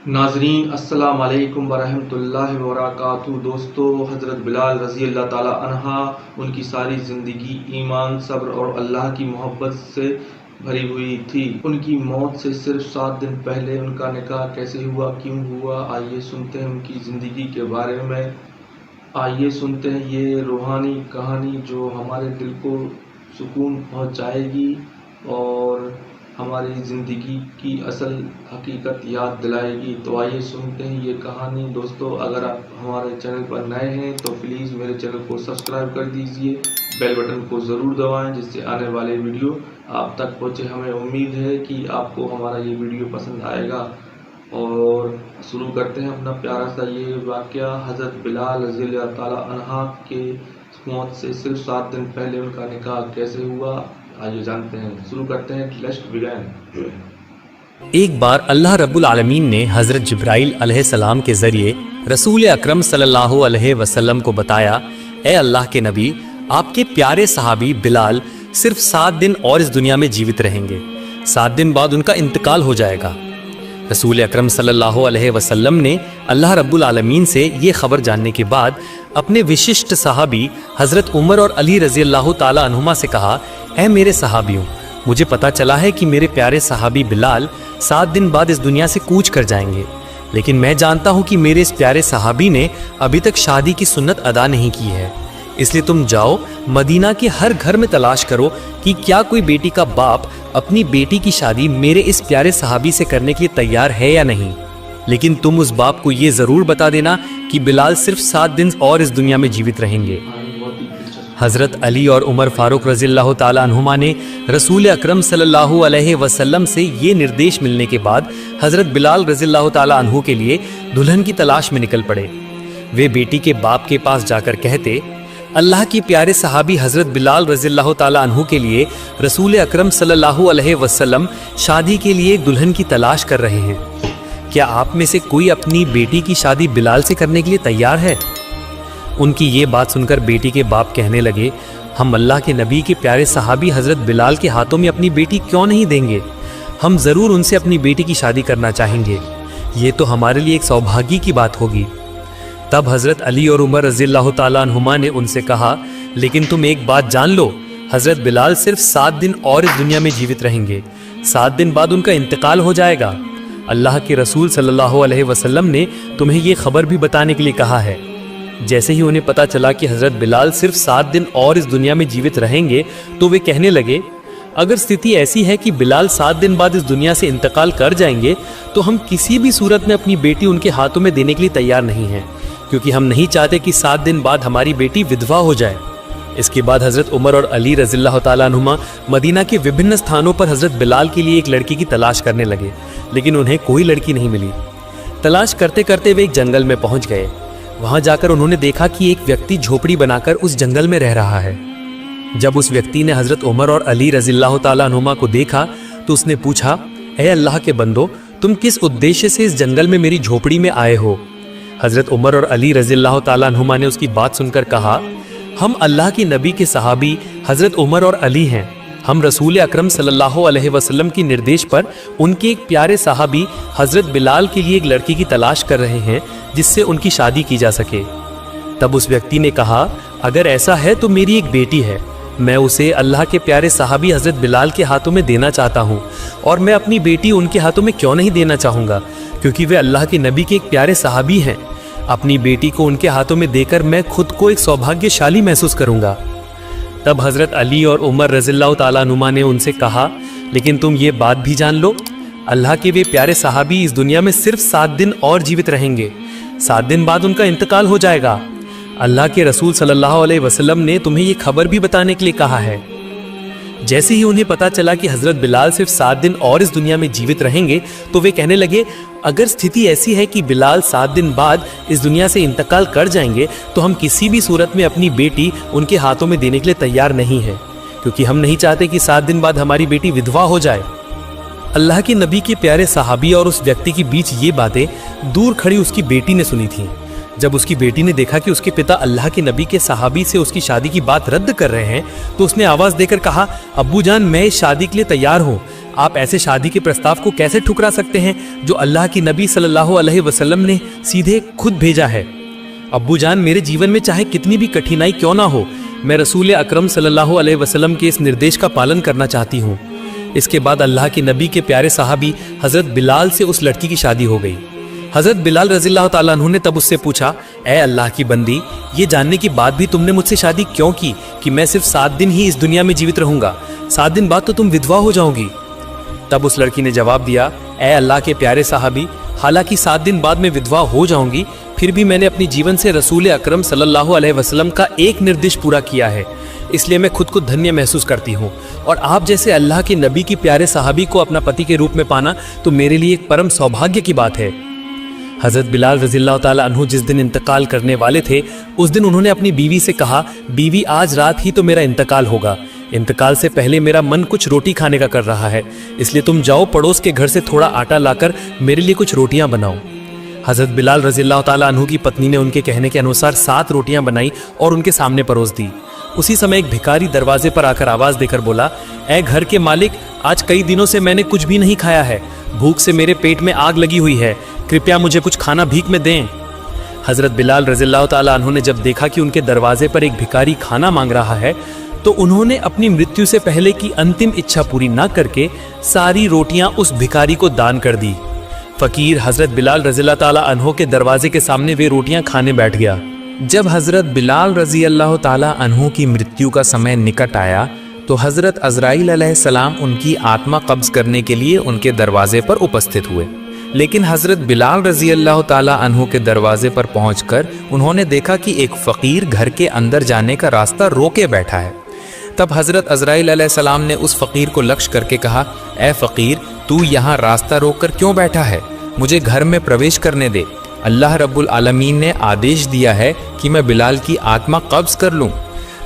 नाजरीन अस्सलाम वालेकुम वरहमतुल्लाहि वबरकातुहू। दोस्तों, हज़रत बिलाल रज़ी अल्लाह ताला अन्हा उनकी सारी ज़िंदगी ईमान, सब्र और अल्लाह की मोहब्बत से भरी हुई थी। उनकी मौत से सिर्फ 7 दिन पहले उनका निकाह कैसे हुआ, क्यों हुआ, आइए सुनते हैं उनकी ज़िंदगी के बारे में। आइए सुनते हैं ये रूहानी कहानी जो हमारे दिल को सुकून पहुंचाएगी और हमारी ज़िंदगी की असल हकीकत याद दिलाएगी। तो आइए सुनते हैं ये कहानी। दोस्तों, अगर आप हमारे चैनल पर नए हैं तो प्लीज़ मेरे चैनल को सब्सक्राइब कर दीजिए, बेल बटन को ज़रूर दबाएं जिससे आने वाले वीडियो आप तक पहुँचे। हमें उम्मीद है कि आपको हमारा ये वीडियो पसंद आएगा। और शुरू करते हैं अपना प्यारा सा ये वाक़या। हज़रत बिलाल रज़ी अल्लाह ताला अन्हा के मौत से सिर्फ 7 दिन पहले उनका निकाह कैसे हुआ, आइए जानते हैं। शुरू करते हैं। Let's begin. एक बार अल्लाह रब्बुल आलमीन ने हज़रत जिब्राइल अलैहिस्सलाम के ज़रिए रसूल अकरम सल्लल्लाहु अलैहि वसल्लम को बताया, ए अल्लाह के नबी, आपके प्यारे सहाबी बिलाल सिर्फ 7 दिन और इस दुनिया में जीवित रहेंगे। 7 दिन बाद उनका इंतकाल हो जाएगा। रसूल अकरम सल्लल्लाहु अलैहि वसल्लम ने अल्लाह रब्बुल आलमीन से ये खबर जानने के बाद अपने विशिष्ट सहाबी हज़रत उमर और अली रज़ी अल्लाह ताला अन्हुमा से कहा, ऐ मेरे सहाबियों, मुझे पता चला है कि मेरे प्यारे सहाबी बिलाल 7 दिन बाद इस दुनिया से कूच कर जाएंगे, लेकिन मैं जानता हूं कि मेरे इस प्यारे सहाबी ने अभी तक शादी की सुन्नत अदा नहीं की है। इसलिए तुम जाओ, मदीना के हर घर में तलाश करो कि क्या कोई बेटी का बाप अपनी बेटी की शादी मेरे इस प्यारे सहाबी से करने के लिए तैयार है या नहीं। लेकिन तुम उस बाप को ये ज़रूर बता देना कि बिलाल सिर्फ 7 दिन और इस दुनिया में जीवित रहेंगे। हज़रत अली और उमर फारूक रज़ियल्लाहु ताला अन्हुमा ने रसूल अकरम सल्लल्लाहु अलैहि वसल्लम से ये निर्देश मिलने के बाद हज़रत बिलाल रज़ियल्लाहु ताला अन्हु के लिए दुल्हन की तलाश में निकल पड़े। वे बेटी के बाप के पास जाकर कहते, अल्लाह के प्यारे सहाबी हज़रत बिलाल रज़ियल्लाहु ताला अन्हु के लिए रसूल अकरम सल्लल्लाहु अलैहि वसल्लम शादी के लिए दुल्हन की तलाश कर रहे हैं। क्या आप में से कोई अपनी बेटी की शादी बिलाल से करने के लिए तैयार है? उनकी ये बात सुनकर बेटी के बाप कहने लगे, हम अल्लाह के नबी के प्यारे सहाबी हज़रत बिलाल के हाथों में अपनी बेटी क्यों नहीं देंगे। हम ज़रूर उनसे अपनी बेटी की शादी करना चाहेंगे। ये तो हमारे लिए एक सौभाग्य की बात होगी। तब हज़रत अली और उमर रज़ियल्लाहु ताला अन्हुमा ने उनसे कहा, लेकिन तुम एक बात जान लो, हज़रत बिलाल सिर्फ 7 दिन और इस दुनिया में जीवित रहेंगे। 7 दिन बाद उनका इंतकाल हो जाएगा। अल्लाह के रसूल सल्लल्लाहु अलैहि वसल्लम ने तुम्हें ये खबर भी बताने के लिए कहा है। जैसे ही उन्हें पता चला कि हज़रत बिलाल सिर्फ 7 दिन और इस दुनिया में जीवित रहेंगे तो वे कहने लगे, अगर स्थिति ऐसी है कि बिलाल 7 दिन बाद इस दुनिया से इंतकाल कर जाएंगे तो हम किसी भी सूरत में अपनी बेटी उनके हाथों में देने के लिए तैयार नहीं हैं, क्योंकि हम नहीं चाहते कि 7 दिन बाद हमारी बेटी विधवा हो जाए। इसके बाद हज़रत उमर और अली रज़ियल्लाहु ताला अन्हुमा मदीना के विभिन्न स्थानों पर हज़रत बिलाल के लिए एक लड़की की तलाश करने लगे, लेकिन उन्हें कोई लड़की नहीं मिली। तलाश करते करते वे एक जंगल में पहुंच गए। वहां जाकर उन्होंने देखा कि एक व्यक्ति झोपड़ी बनाकर उस जंगल में रह रहा है। जब उस व्यक्ति ने हज़रत उमर और अली रज़ियल्लाहु ताला अन्हुमा को देखा तो उसने पूछा, ऐ अल्लाह के बंदो, तुम किस उद्देश्य से इस जंगल में मेरी झोपड़ी में आए हो? हज़रत उमर और अली रज़ियल्लाहु ताला अन्हुमा ने उसकी बात सुनकर कहा, हम अल्लाह के नबी के सहाबी हज़रत उमर और अली हैं। हम रसूल अकरम सल्लल्लाहु अलैहि वसल्लम के निर्देश पर उनके एक प्यारे सहाबी हज़रत बिलाल के लिए एक लड़की की तलाश कर रहे हैं जिससे उनकी शादी की जा सके। तब उस व्यक्ति ने कहा, अगर ऐसा है तो मेरी एक बेटी है, मैं उसे अल्लाह के प्यारे सहाबी हज़रत बिलाल के हाथों में देना चाहता हूँ। और मैं अपनी बेटी उनके हाथों में क्यों नहीं देना चाहूँगा, क्योंकि वे अल्लाह के नबी के एक प्यारे सहाबी हैं। अपनी बेटी को उनके हाथों में देकर मैं खुद को एक सौभाग्यशाली महसूस करूँगा। तब हज़रत अली और उमर रज़ियल्लाहु ताला अन्हुमा ने उनसे कहा, लेकिन तुम ये बात भी जान लो, अल्लाह के वे प्यारे सहाबी इस दुनिया में सिर्फ 7 दिन और जीवित रहेंगे। 7 दिन बाद उनका इंतकाल हो जाएगा। अल्लाह के रसूल सल्लल्लाहु अलैहि वसल्लम ने तुम्हें ये खबर भी बताने के लिए कहा है। जैसे ही उन्हें पता चला कि हज़रत बिलाल सिर्फ 7 दिन और इस दुनिया में जीवित रहेंगे तो वे कहने लगे, अगर स्थिति ऐसी है कि बिलाल 7 दिन बाद इस दुनिया से इंतकाल कर जाएंगे तो हम किसी भी सूरत में अपनी बेटी उनके हाथों में देने के लिए तैयार नहीं है, क्योंकि हम नहीं चाहते कि 7 दिन बाद हमारी बेटी विधवा हो जाए। अल्लाह के नबी के प्यारे सहाबी और उस व्यक्ति के बीच ये बातें दूर खड़ी उसकी बेटी ने सुनी थी। जब उसकी बेटी ने देखा कि उसके पिता अल्लाह के नबी के सहाबी से उसकी शादी की बात रद्द कर रहे हैं तो उसने आवाज़ देकर कहा, अब्बू जान, मैं इस शादी के लिए तैयार हूँ, आप ऐसे शादी के प्रस्ताव को कैसे ठुकरा सकते हैं जो अल्लाह की नबी सल्लल्लाहु अलैहि वसल्लम ने सीधे खुद भेजा है। अब्बू जान, मेरे जीवन में चाहे कितनी भी कठिनाई क्यों ना हो, मैं रसूल अकरम सल्लल्लाहु अलैहि वसल्लम के इस निर्देश का पालन करना चाहती हूँ। इसके बाद अल्लाह के नबी के प्यारे सहाबी हजरत बिलाल से उस लड़की की शादी हो गई। हजरत बिलाल रज़ियल्लाहु ताला अन्हु ने तब उससे पूछा, ए अल्लाह की बंदी, ये जानने के बाद भी तुमने मुझसे शादी क्यों की कि मैं सिर्फ 7 दिन ही इस दुनिया में जीवित रहूंगा, 7 दिन बाद तो तुम विधवा हो जाओगी। तब उस लड़की ने जवाब दिया, ए अल्लाह के प्यारे साहबी, हालांकि 7 दिन बाद मैं विधवा हो जाऊंगी, फिर भी मैंने अपने जीवन से रसूल अकरम सल्लल्लाहु अलैहि वसल्लम का एक निर्देश पूरा किया है, इसलिए मैं खुद को धन्य महसूस करती हूँ। और आप जैसे अल्लाह के नबी की प्यारे साहबी को अपना पति के रूप में पाना तो मेरे लिए एक परम सौभाग्य की बात है। हज़रत बिलाल रज़ियल्लाहु ताला अन्हु जिस दिन इंतकाल करने वाले थे, उस दिन उन्होंने अपनी बीवी से कहा, बीवी आज रात ही तो मेरा इंतकाल होगा, इंतकाल से पहले मेरा मन कुछ रोटी खाने का कर रहा है, इसलिए तुम जाओ पड़ोस के घर से थोड़ा आटा लाकर मेरे लिए कुछ रोटियां बनाओ। हज़रत बिलाल रज़ियल्लाहु ताला अन्हु की पत्नी ने उनके कहने के अनुसार 7 रोटियां बनाई और उनके सामने परोस दी। उसी समय एक भिखारी दरवाजे पर आकर आवाज़ देकर बोला, ए घर के मालिक, आज कई दिनों से मैंने कुछ भी नहीं खाया है, भूख से मेरे पेट में आग लगी हुई है, कृपया मुझे कुछ खाना भीख में दें। हज़रत बिलाल रज़ियल्लाहु ताला अन्हु ने जब देखा कि उनके दरवाजे पर एक भिखारी खाना मांग रहा है, तो उन्होंने अपनी मृत्यु से पहले की अंतिम इच्छा पूरी न करके सारी रोटियां उस भिखारी को दान कर दी। फकीर हज़रत बिलाल रज़ियल्लाहु ताला अन्हु के दरवाजे के सामने वे रोटियां खाने बैठ गया। जब हज़रत बिलाल रज़ियल्लाहु ताला अन्हु की मृत्यु का समय निकट आया तो हज़रत अज़राइल अलैहिस्सलाम उनकी आत्मा कब्ज़ करने के लिए उनके दरवाजे पर उपस्थित हुए। लेकिन हज़रत बिलाल रज़ियल्लाहु ताला अन्हु के दरवाजे पर पहुंचकर उन्होंने देखा कि एक फ़कीर घर के अंदर जाने का रास्ता रोके बैठा है। तब हज़रत अज़राइल अलैहिस्सलाम ने उस फ़कीर को लक्ष्य करके कहा, ए फ़कीर, तू यहाँ रास्ता रोक कर क्यों बैठा है, मुझे घर में प्रवेश करने दे। अल्लाह रब्बुल आलमीन ने आदेश दिया है कि मैं बिलाल की आत्मा कब्ज़ कर लूँ।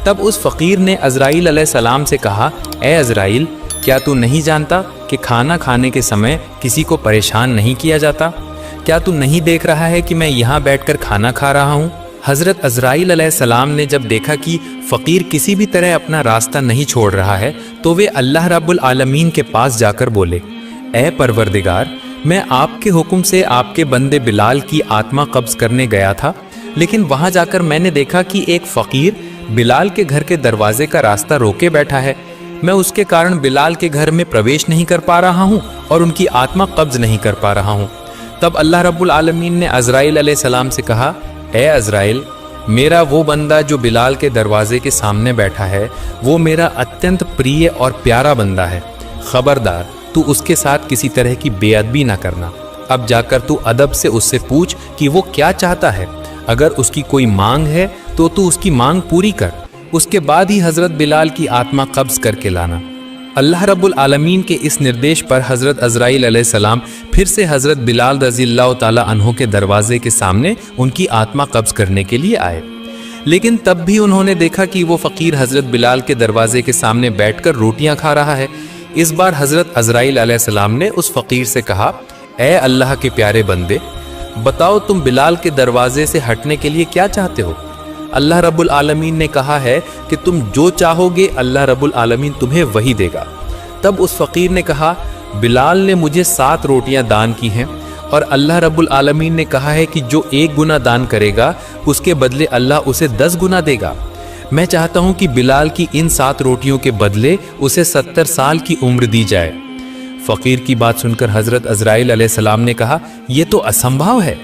तब उस फ़कीर ने अज़राइल अलैहिस्सलाम से कहा, ए अज़राइल, क्या तू नहीं जानता कि खाना खाने के समय किसी को परेशान नहीं किया जाता? क्या तू नहीं देख रहा है कि मैं यहाँ बैठकर खाना खा रहा हूँ? हज़रत अज़राइल अलैहिस्सलाम ने जब देखा कि फ़कीर किसी भी तरह अपना रास्ता नहीं छोड़ रहा है, तो वे अल्लाह रब्बुल आलमीन के पास जाकर बोले, ए परवरदिगार, मैं आपके हुक्म से आपके बंदे बिलाल की आत्मा कब्ज़ करने गया था, लेकिन वहाँ जाकर मैंने देखा कि एक फ़कीर बिलाल के घर के दरवाजे का रास्ता रोके बैठा है। मैं उसके कारण बिलाल के घर में प्रवेश नहीं कर पा रहा हूँ और उनकी आत्मा कब्ज़ नहीं कर पा रहा हूँ। तब अल्लाह रब्बुल आलमीन ने अज़राइल अलैहिस्सलाम से कहा, ए अज़राइल, मेरा वो बंदा जो बिलाल के दरवाजे के सामने बैठा है, वो मेरा अत्यंत प्रिय और प्यारा बंदा है। खबरदार, तू उसके साथ किसी तरह की बेअदबी ना करना। अब जाकर तू अदब से उससे पूछ कि वो क्या चाहता है। अगर उसकी कोई मांग है तो तू उसकी मांग पूरी कर, उसके बाद ही हज़रत बिलाल की आत्मा कब्ज़ करके लाना। अल्लाह रब्बुल आलमीन के इस निर्देश पर हज़रत अज़राइल अलैहिस्सलाम फिर से हज़रत बिलाल रज़ियल्लाहु ताला अन्हु के दरवाजे के सामने उनकी आत्मा कब्ज़ करने के लिए आए। लेकिन तब भी उन्होंने देखा कि वो फ़कीर हज़रत बिलाल के दरवाजे के सामने बैठकर रोटियां खा रहा है। इस बार हज़रत अज़राइल अलैहिस्सलाम ने उस फ़कीर से कहा, ए अल्लाह के प्यारे बंदे, बताओ तुम बिलाल के दरवाजे से हटने के लिए क्या चाहते हो? अल्लाह रब्बुल आलमीन ने कहा है कि तुम जो चाहोगे अल्लाह रब्बुल आलमीन तुम्हें वही देगा। तब उस फ़कीर ने कहा, बिलाल ने मुझे 7 रोटियां दान की हैं और अल्लाह रब्बुल आलमीन ने कहा है कि जो 1 गुना दान करेगा उसके बदले अल्लाह उसे 10 गुना देगा। मैं चाहता हूँ कि बिलाल की इन 7 रोटियों के बदले उसे 70 साल की उम्र दी जाए। फ़कीर की बात सुनकर हज़रत अज़राइल अलैहिस्सलाम ने कहा, यह तो असंभव है।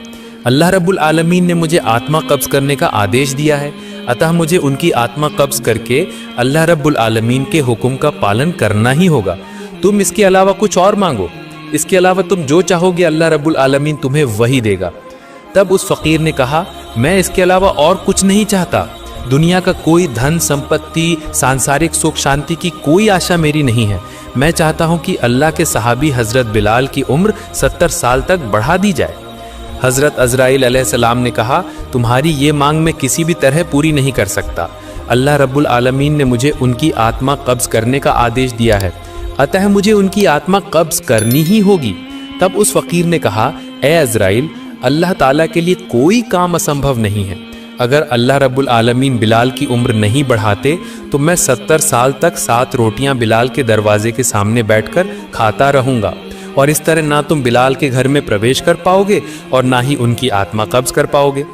अल्लाह रब्बुल आलमीन ने मुझे आत्मा कब्ज़ करने का आदेश दिया है, अतः मुझे उनकी आत्मा कब्ज़ करके अल्लाह रब्बुल आलमीन के हुक्म का पालन करना ही होगा। तुम इसके अलावा कुछ और मांगो, इसके अलावा तुम जो चाहोगे अल्लाह रब्बुल आलमीन तुम्हें वही देगा। तब उस फ़कीर ने कहा, मैं इसके अलावा और कुछ नहीं चाहता। दुनिया का कोई धन संपत्ति, सांसारिक सुख शांति की कोई आशा मेरी नहीं है। मैं चाहता हूँ कि अल्लाह के सहाबी हज़रत बिलाल की उम्र 70 साल तक बढ़ा दी जाए। हज़रत अज़राइल अलैहिस्सलाम ने कहा, तुम्हारी ये मांग मैं किसी भी तरह पूरी नहीं कर सकता। अल्लाह रब्बुल आलमीन ने मुझे उनकी आत्मा कब्ज़ करने का आदेश दिया है, अतः मुझे उनकी आत्मा कब्ज़ करनी ही होगी। तब उस फ़कीर ने कहा, ए अज़राइल, अल्लाह ताला के लिए कोई काम असंभव नहीं है। अगर अल्लाह रब्बुल आलमीन बिलाल की उम्र नहीं बढ़ाते तो मैं 70 साल तक 7 रोटियां बिलाल के दरवाजे के सामने बैठकर खाता रहूँगा, और इस तरह ना तुम बिलाल के घर में प्रवेश कर पाओगे और ना ही उनकी आत्मा कब्ज़ कर पाओगे।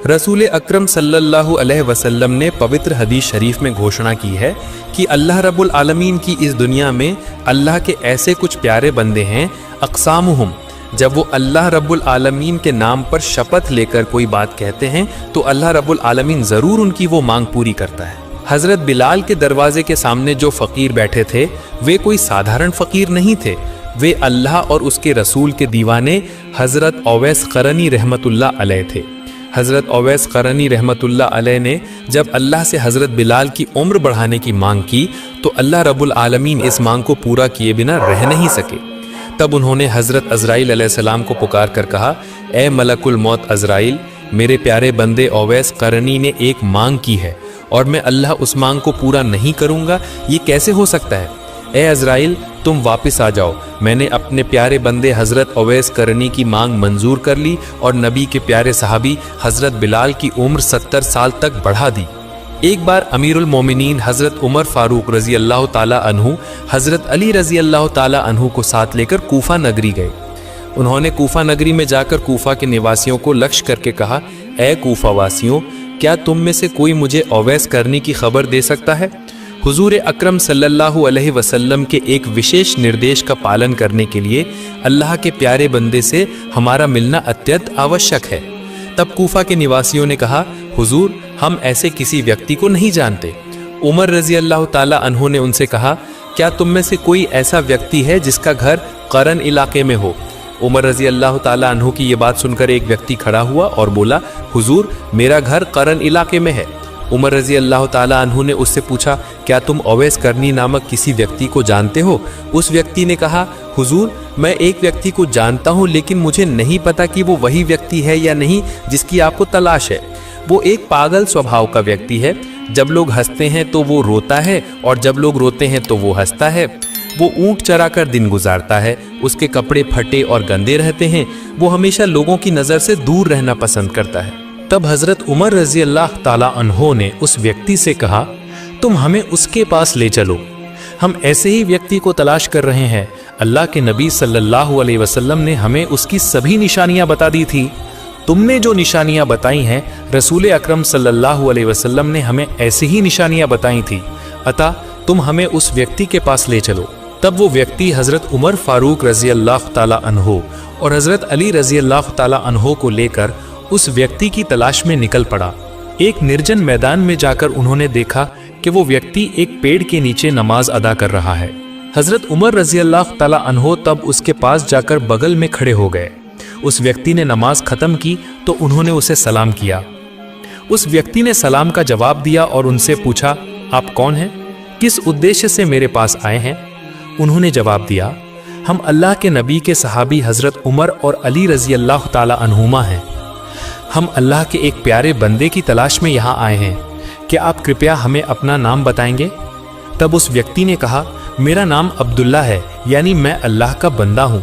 रसूल अकरम सल्लल्लाहु अलैहि वसल्लम ने पवित्र हदीस शरीफ में घोषणा की है कि अल्लाह रब्बुल आलमीन की इस दुनिया में अल्लाह के ऐसे कुछ प्यारे बंदे हैं, अक़सामुहुम, जब वो अल्लाह रब्बुल आलमीन के नाम पर शपथ लेकर कोई बात कहते हैं तो अल्लाह रब्बुल आलमीन ज़रूर उनकी वो मांग पूरी करता है। हज़रत बिलाल के दरवाजे के सामने जो फ़कीर बैठे थे वे कोई साधारण फ़कीर नहीं थे, वे अल्लाह और उसके रसूल के दीवाने हज़रत ओवैस क़रनी रहमतुल्लाह अलैह थे। हज़रत ओवैस क़रनी रहमतुल्लाह अलैह ने जब अल्लाह से हज़रत बिलाल की उम्र बढ़ाने की मांग की तो अल्लाह रब्बुल आलमीन इस मांग को पूरा किए बिना रह नहीं सके। तब उन्होंने हज़रत अज़राइल अलैहिस्सलाम को पुकार कर कहा, ए मलकुल मौत अज़राइल, मेरे प्यारे बंदे ओवैस क़रनी ने एक मांग की है और मैं अल्लाह उस मांग को पूरा नहीं करूँगा, ये कैसे हो सकता है? ए अज़राइल, तुम वापस आ जाओ, मैंने अपने प्यारे बंदे हज़रत ओवैस क़रनी की मांग मंजूर कर ली और नबी के प्यारे सहाबी हज़रत बिलाल की उम्र 70 साल तक बढ़ा दी। एक बार अमीरुल मोमिनीन हज़रत उमर फ़ारूक रज़ी अल्लाह ताला अन्हु हज़रत अली रज़ी अल्लाह ताला अन्हु को साथ लेकर कूफा नगरी गए। उन्होंने कूफा नगरी में जाकर कूफा के निवासियों को लक्ष्य करके कहा, ए कूफा वासियों, क्या तुम में से कोई मुझे ओवैस क़रनी की खबर दे सकता है? हुजूर अकरम सल्लल्लाहु अलैहि वसल्लम के एक विशेष निर्देश का पालन करने के लिए अल्लाह के प्यारे बंदे से हमारा मिलना अत्यंत आवश्यक है। तब कूफा के निवासियों ने कहा, हुजूर, हम ऐसे किसी व्यक्ति को नहीं जानते। उमर रज़ी अल्लाह ताला अन्हु ने उनसे कहा, क्या तुम में से कोई ऐसा व्यक्ति है जिसका घर करन इलाके में हो? उमर रज़ी अल्लाह ताला अन्हु की ये बात सुनकर एक व्यक्ति खड़ा हुआ और बोला, हुजूर, मेरा घर करन इलाके में है। उमर रज़ी अल्लाह ताला अन्हु ने उससे पूछा, क्या तुम ओवैस क़रनी नामक किसी व्यक्ति को जानते हो? उस व्यक्ति ने कहा, हुजूर, मैं एक व्यक्ति को जानता हूँ, लेकिन मुझे नहीं पता कि वो वही व्यक्ति है या नहीं जिसकी आपको तलाश है। वो एक पागल स्वभाव का व्यक्ति है, जब लोग हंसते हैं तो वो रोता है और जब लोग रोते हैं तो वो हंसता है। वो ऊँट चराकर दिन गुजारता है, उसके कपड़े फटे और गंदे रहते हैं, वो हमेशा लोगों की नज़र से दूर रहना पसंद करता है। तब हज़रत उमर रज़ी अल्लाह ताला अन्हो ने उस व्यक्ति से कहा, तुम हमें उसके पास ले चलो, हम ऐसे ही व्यक्ति को तलाश कर रहे हैं। अल्लाह के नबी सल्लल्लाहु अलैहि वसल्लम ने हमें उसकी सभी निशानियां बता दी थी। तुमने जो निशानियां बताई हैं, रसूल अकरम सल्लल्लाहु अलैहि वसल्लम ने हमें ऐसी ही निशानियां बताई थी, अतः तुम हमें उस व्यक्ति के पास ले चलो। तब वो व्यक्ति हज़रत उमर फ़ारूक रज़ी अल्लाह ताला अन्हो और हज़रत अली रज़ी अल्लाह ताला अन्हो को लेकर उस व्यक्ति की तलाश में निकल पड़ा। एक निर्जन मैदान में जाकर उन्होंने देखा कि वो व्यक्ति एक पेड़ के नीचे नमाज अदा कर रहा है। हज़रत उमर रज़ी अल्लाह ताला अन्हो तब उसके पास जाकर बगल में खड़े हो गए। उस व्यक्ति ने नमाज ख़त्म की तो उन्होंने उसे सलाम किया। उस व्यक्ति ने सलाम का जवाब दिया और उनसे पूछा, आप कौन हैं? किस उद्देश्य से मेरे पास आए हैं? उन्होंने जवाब दिया, हम अल्लाह के नबी के सहाबी हज़रत उमर और अली रज़ी अल्लाह ताला अन्हुमा हैं। हम अल्लाह के एक प्यारे बंदे की तलाश में यहाँ आए हैं, क्या आप कृपया हमें अपना नाम बताएंगे? तब उस व्यक्ति ने कहा, मेरा नाम अब्दुल्ला है, यानी मैं अल्लाह का बंदा हूँ।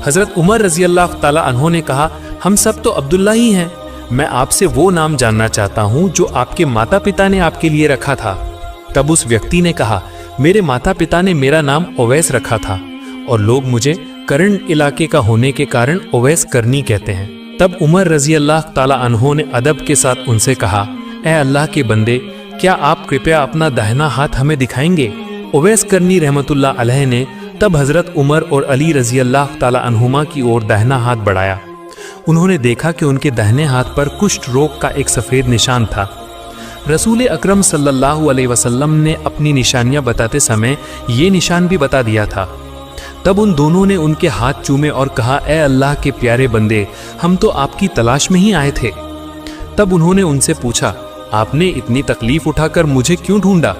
हज़रत उमर रज़ी अल्लाह ताला अन्हो ने कहा, हम सब तो अब्दुल्ला ही हैं, मैं आपसे वो नाम जानना चाहता हूँ जो आपके माता पिता ने आपके लिए रखा था। तब उस व्यक्ति ने कहा, मेरे माता पिता ने मेरा नाम ओवैस रखा था और लोग मुझे करन इलाके का होने के कारण ओवैस करनी कहते हैं। तब उमर रज़ी अल्लाह ताला अन्हो ने अदब के साथ उनसे कहा, ए अल्लाह के बंदे, क्या आप कृपया अपना दाहिना हाथ हमें दिखाएंगे? ओवैस करनी रहमतुल्लाह अलैह ने तब हज़रत उमर और अली रज़ी अल्लाह ताला अन्हुमा की ओर दाहिना हाथ बढ़ाया। उन्होंने देखा कि उनके दाहिने हाथ पर कुष्ठ रोग का एक सफ़ेद निशान था। रसूल अकरम सल्लल्लाहु अलैहि वसल्लम ने अपनी निशानियां बताते समय ये निशान भी बता दिया था। तब उन दोनों ने उनके हाथ चूमे और कहा, ए अल्लाह के प्यारे बंदे, हम तो आपकी तलाश में ही आए थे। तब उन्होंने उनसे पूछा, आपने इतनी तकलीफ उठाकर मुझे क्यों ढूंढा?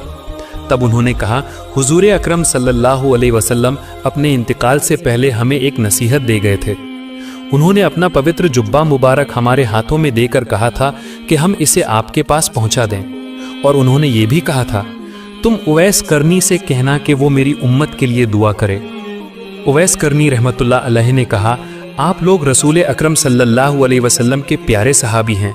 तब उन्होंने कहा, हुजूर अकरम सल्लल्लाहु अलैहि वसल्लम अपने इंतकाल से पहले हमें एक नसीहत दे गए थे। उन्होंने अपना पवित्र जुब्बा मुबारक हमारे हाथों में देकर कहा था कि हम इसे आपके पास पहुंचा दें, और उन्होंने ये भी कहा था, तुम उवैस करनी से कहना कि वो मेरी उम्मत के लिए दुआ करे। उवैस करनी रहमतुल्लाह अलैह ने कहा, आप लोग रसूल अकरम सल्लल्लाहु अलैहि वसल्लम के प्यारे सहाबी हैं।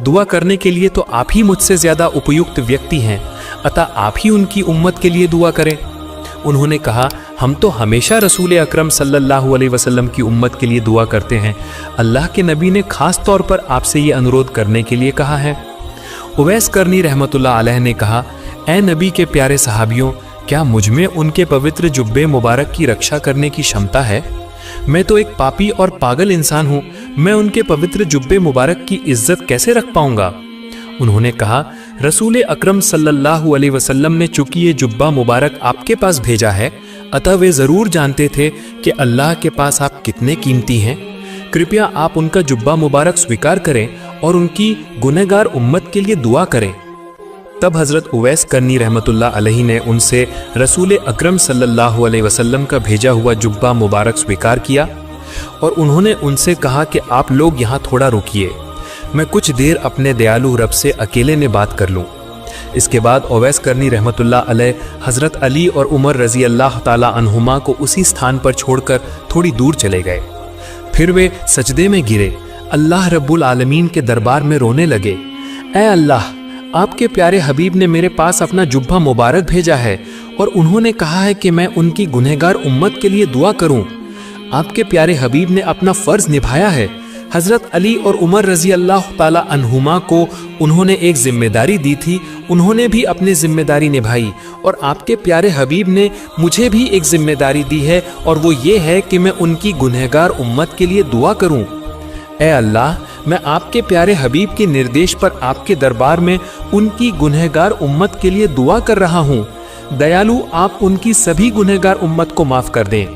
दुआ करने के लिए तो आप ही मुझसे ज़्यादा उपयुक्त व्यक्ति हैं, अतः आप ही उनकी उम्मत के लिए दुआ करें। उन्होंने कहा, हम तो हमेशा रसूल अकरम सल्लल्लाहु अलैहि वसल्लम की उम्मत के लिए दुआ करते हैं। अल्लाह के नबी ने खास तौर पर आपसे ये अनुरोध करने के लिए कहा है। उवैस करनी रहमतुल्लाह अलैह ने कहा, ए नबी के प्यारे सहाबियों, क्या मुझ में उनके पवित्र जुब्बे मुबारक की रक्षा करने की क्षमता है? मैं तो एक पापी और पागल इंसान हूँ, मैं उनके पवित्र जुब्बे मुबारक की इज्जत कैसे रख पाऊंगा? उन्होंने कहा, रसूल अकरम सल्लल्लाहु अलैहि वसल्लम ने चूंकि ये जुब्बा मुबारक आपके पास भेजा है, अतः वे ज़रूर जानते थे कि अल्लाह के पास आप कितने कीमती हैं। कृपया आप उनका जुब्बा मुबारक स्वीकार करें और उनकी गुनहगार उम्मत के लिए दुआ करें। तब हज़रत उवैस करनी रहमतुल्लाह अलैहि ने उनसे रसूल अकरम सल्लल्लाहु अलैहि वसल्लम का भेजा हुआ जुब्बा मुबारक स्वीकार किया और उन्होंने उनसे कहा कि आप लोग यहाँ थोड़ा रुकिए, मैं कुछ देर अपने दयालु रब से अकेले में बात कर लूँ। इसके बाद उवैस करनी रहमतुल्लाह अलैह हज़रत अली और उमर रज़ी अल्लाह ताला अन्हुमा को उसी स्थान पर छोड़कर थोड़ी दूर चले गए। फिर वे सजदे में गिरे, अल्लाह रब्बुल आलमीन के दरबार में रोने लगे, ऐ अल्लाह, आपके प्यारे हबीब ने मेरे पास अपना जुब्बा मुबारक भेजा है और उन्होंने कहा है कि मैं उनकी गुनहगार उम्मत के लिए दुआ करूं। आपके प्यारे हबीब ने अपना फ़र्ज़ निभाया है। हज़रत अली और उमर रज़ी अल्लाह ताला अन्हुमा को उन्होंने एक जिम्मेदारी दी थी, उन्होंने भी अपनी जिम्मेदारी निभाई और आपके प्यारे हबीब ने मुझे भी एक जिम्मेदारी दी है और वो ये है कि मैं उनकी गुनहगार उम्मत के लिए दुआ करूं। ए अल्लाह, मैं आपके प्यारे हबीब के निर्देश पर आपके दरबार में उनकी गुनहगार उम्मत के लिए दुआ कर रहा हूँ। दयालु आप उनकी सभी गुनहगार उम्मत को माफ़ कर दें।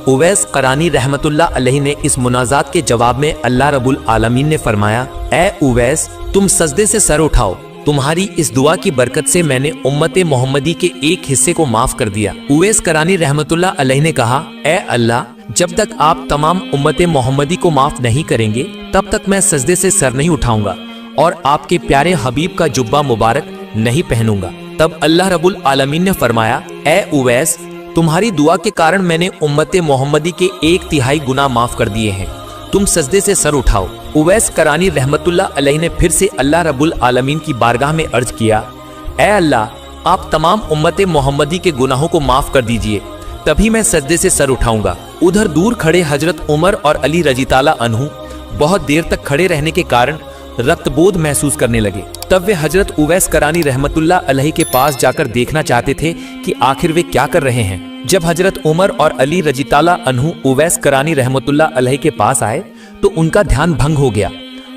उवैस करानी रहमतुल्लाह अलैहि ने इस मुनाजात के जवाब में अल्लाह रब्बुल आलमीन ने फरमाया, ए उवैस, तुम सजदे से सर उठाओ, तुम्हारी इस दुआ की बरकत से मैंने उम्मत मोहम्मदी के एक हिस्से को माफ कर दिया। उवैस करानी रहमतुल्लाह अलैहि ने कहा, ए अल्लाह, जब तक आप तमाम उम्मत मोहम्मदी को माफ नहीं करेंगे तब तक मैं सजदे से सर नहीं उठाऊंगा और आपके प्यारे हबीब का जुब्बा मुबारक नहीं पहनूंगा। तब अल्लाह रब्बुल आलमीन ने फरमाया, ए उवैस, तुम्हारी दुआ के कारण मैंने उम्मत मोहम्मदी के 1/3 गुनाह माफ कर दिए हैं, तुम सजदे से सर उठाओ। उवैस करानी रहमतुल्लाह अलैहि ने फिर से अल्लाह रब्बुल आलमीन की बारगाह में अर्ज किया, ए अल्लाह, आप तमाम उम्मत मोहम्मदी के गुनाहों को माफ कर दीजिए, तभी मैं सजदे से सर उठाऊंगा। उधर दूर खड़े हजरत उमर और अली रजी ताला अन्हु बहुत देर तक खड़े रहने के कारण रक्तबोध महसूस करने लगे। तब वे हजरत उवैस करानी रहमतुल्लाह अलैहि के पास जाकर देखना चाहते थे कि आखिर वे क्या कर रहे हैं। जब हजरत उमर और अली रजी ताला अन्हु उवैस करानी रहमतुल्लाह अलैहि के पास आए तो उनका ध्यान भंग हो गया,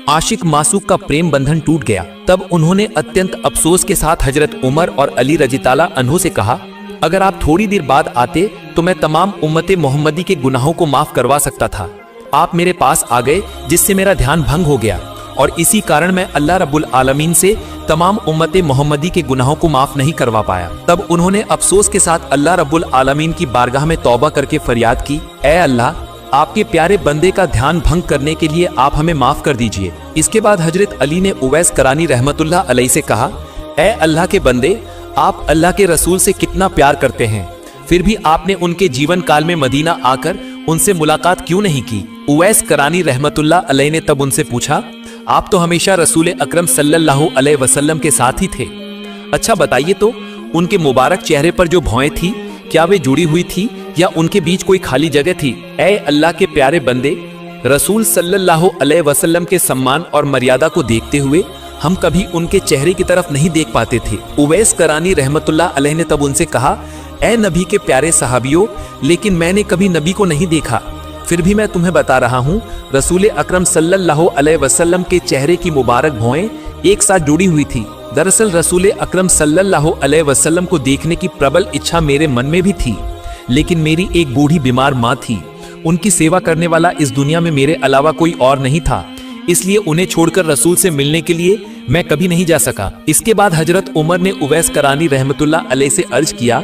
आशिक मासूक का प्रेम बंधन टूट गया। तब उन्होंने अत्यंत अफसोस के साथ हजरत उमर और अली रजी ताला अन्हु से कहा, अगर आप थोड़ी देर बाद आते तो मैं तमाम उम्मत मोहम्मदी के गुनाहों को माफ करवा सकता था। आप मेरे पास आ गए जिससे मेरा ध्यान भंग हो गया और इसी कारण मैं अल्लाह रब्बुल आलमीन से तमाम उम्मत मोहम्मदी के गुनाहों को माफ नहीं करवा पाया। तब उन्होंने अफसोस के साथ अल्लाह रब्बुल आलमीन की बारगाह में तौबा करके फरियाद की, ए अल्लाह, आपके प्यारे बंदे का ध्यान भंग करने के लिए आप हमें माफ कर दीजिए। इसके बाद हजरत अली ने उवैस करानी रहमतुल्लाह अलैहि से कहा, ए अल्लाह के बंदे, आप अल्लाह के रसूल से कितना प्यार करते हैं, फिर भी आपने उनके जीवन काल में मदीना आकर उनसे मुलाकात क्यों नहीं की? उवैस करानी रहमतुल्लाह अलैहि ने तब उनसे पूछा, आप तो हमेशा रसूल अकरम सल्लल्लाहु अलैहि वसल्लम के साथ ही थे। अच्छा बताइए तो, उनके मुबारक चेहरे पर जो भौएं थी, क्या वे जुड़ी हुई थी या उनके बीच कोई खाली जगह थी? ऐ अल्लाह के प्यारे बंदे, रसूल सल्लल्लाहु अलैहि वसल्लम के सम्मान और मर्यादा को देखते हुए हम कभी उनके चेहरे की तरफ नहीं देख पाते थे। उवैस करानी रहमतुल्लाह अलैहि ने तब उनसे कहा, ऐ नबी के प्यारे सहाबियों, लेकिन मैंने कभी नबी को नहीं देखा, फिर भी मैं तुम्हें बता रहा हूँ, रसूल अकरम सल्लल्लाहु अलैहि वसल्लम के चेहरे की मुबारक भौएं एक साथ जुड़ी हुई थी। दरअसल रसूल अकरम सल्लल्लाहु अलैहि वसल्लम को देखने की प्रबल इच्छा मेरे मन में भी थी, लेकिन मेरी एक बूढ़ी बीमार माँ थी, उनकी सेवा करने वाला इस दुनिया में मेरे अलावा कोई और नहीं था, इसलिए उन्हें छोड़कर रसूल से मिलने के लिए मैं कभी नहीं जा सका। इसके बाद हजरत उमर ने उवैस करानी रहमतुल्लाह अलैहि से अर्ज किया,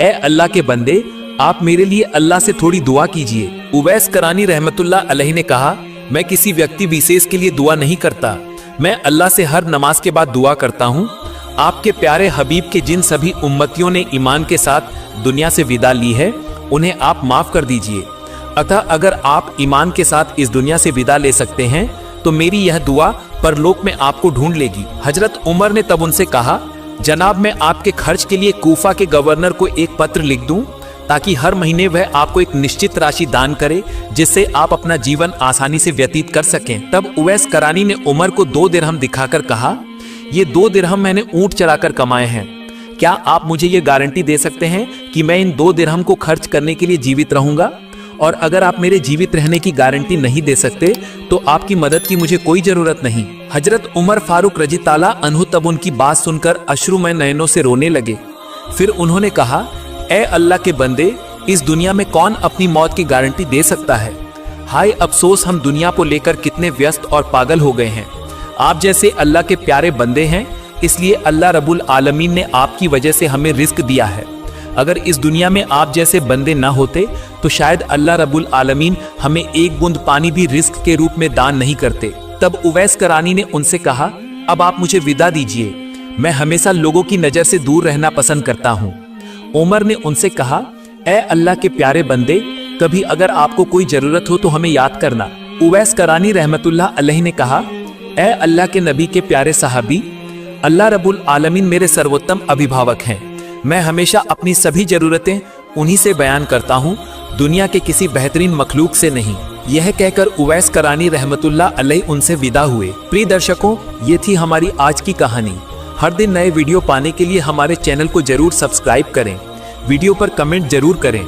ए अल्लाह के बंदे, आप मेरे लिए अल्लाह से थोड़ी दुआ कीजिए। उवैस करानी रहमतुल्लाह अलैहि ने कहा, मैं किसी व्यक्ति विशेष के लिए दुआ नहीं करता, मैं अल्लाह से हर नमाज के बाद दुआ करता हूँ। आपके प्यारे हबीब के जिन सभी उम्मतियों ने ईमान के साथ दुनिया से विदा ली है, उन्हें आप माफ कर दीजिए। अतः अगर आप ईमान के साथ इस दुनिया से विदा ले सकते हैं तो मेरी यह दुआ परलोक में आपको ढूंढ लेगी। हजरत उमर ने तब उनसे कहा, जनाब मैं आपके खर्च के लिए कूफा के गवर्नर को एक पत्र लिख दूं ताकि हर महीने वह आपको एक निश्चित राशि दान करे जिससे आप अपना जीवन आसानी से व्यतीत कर सकें। तब उवैस करानी ने उमर को 2 दिरहम दिखाकर कहा, ये 2 दिरहम मैंने ऊंट चराकर कमाए हैं। क्या आप मुझे ये गारंटी दे सकते हैं कि मैं इन 2 दिरहम को खर्च करने के लिए जीवित रहूंगा? और अगर आप मेरे जीवित रहने की गारंटी नहीं दे सकते तो आपकी मदद की मुझे कोई जरूरत नहीं। हजरत उमर फारूक रजी ताला अन्हु तब उनकी बात सुनकर अश्रुमय नयनों से रोने लगे। फिर उन्होंने कहा, ए अल्लाह के बंदे, इस दुनिया में कौन अपनी मौत की गारंटी दे सकता है? हाय अफसोस, हम दुनिया को लेकर कितने व्यस्त और पागल हो गए हैं। आप जैसे अल्लाह के प्यारे बंदे हैं, इसलिए अल्लाह रब्बुल आलमीन ने आपकी वजह से हमें रिस्क दिया है। अगर इस दुनिया में आप जैसे बंदे ना होते तो शायद अल्लाह रब्बुल आलमीन हमें एक बूंद पानी भी रिस्क के रूप में दान नहीं करते। तब उवैस करानी ने उनसे कहा, अब आप मुझे विदा दीजिए, मैं हमेशा लोगों की नजर से दूर रहना पसंद करता हूँ। उमर ने उनसे कहा, ए अल्लाह के प्यारे बंदे, कभी अगर आपको कोई जरूरत हो तो हमें याद करना। उवैस करानी रहमतुल्लाह अलैहि ने कहा, ए अल्लाह के नबी के प्यारे सहाबी, अल्लाह रब्बुल आलमीन मेरे सर्वोत्तम अभिभावक हैं। मैं हमेशा अपनी सभी जरूरतें उन्हीं से बयान करता हूँ, दुनिया के किसी बेहतरीन मखलूक से नहीं। यह कहकर उवैस करानी रहमतुल्लाह अलैहि उनसे विदा हुए। प्रिय दर्शकों, ये थी हमारी आज की कहानी। हर दिन नए वीडियो पाने के लिए हमारे चैनल को जरूर सब्सक्राइब करें, वीडियो पर कमेंट जरूर करें।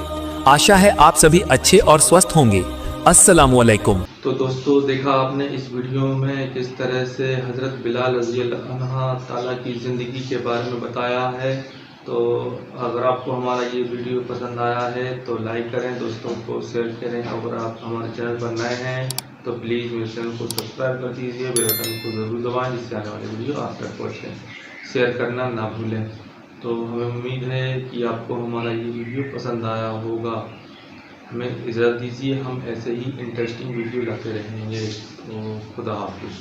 आशा है आप सभी अच्छे और स्वस्थ होंगे। अस्सलामु अलैकुम। तो दोस्तों, देखा आपने इस वीडियो में किस तरह से हज़रत बिलाल रज़ी अल्लाह ताला की ज़िंदगी के बारे में बताया है। तो अगर आपको हमारा ये वीडियो पसंद आया है तो लाइक करें, दोस्तों को शेयर करें। अगर आप हमारे चैनल पर नए हैं तो प्लीज़ मेरे चैनल को सब्सक्राइब कर दीजिए, बेल आइकन को ज़रूर दबाएं जिससे आने वाली वीडियो आप तक पहुँचे। शेयर करना ना भूलें। तो हमें उम्मीद है कि आपको हमारा ये वीडियो पसंद आया होगा। हमें इजाज़त दीजिए, हम ऐसे ही इंटरेस्टिंग वीडियो लाते रहेंगे। तो खुदा हाफिज़।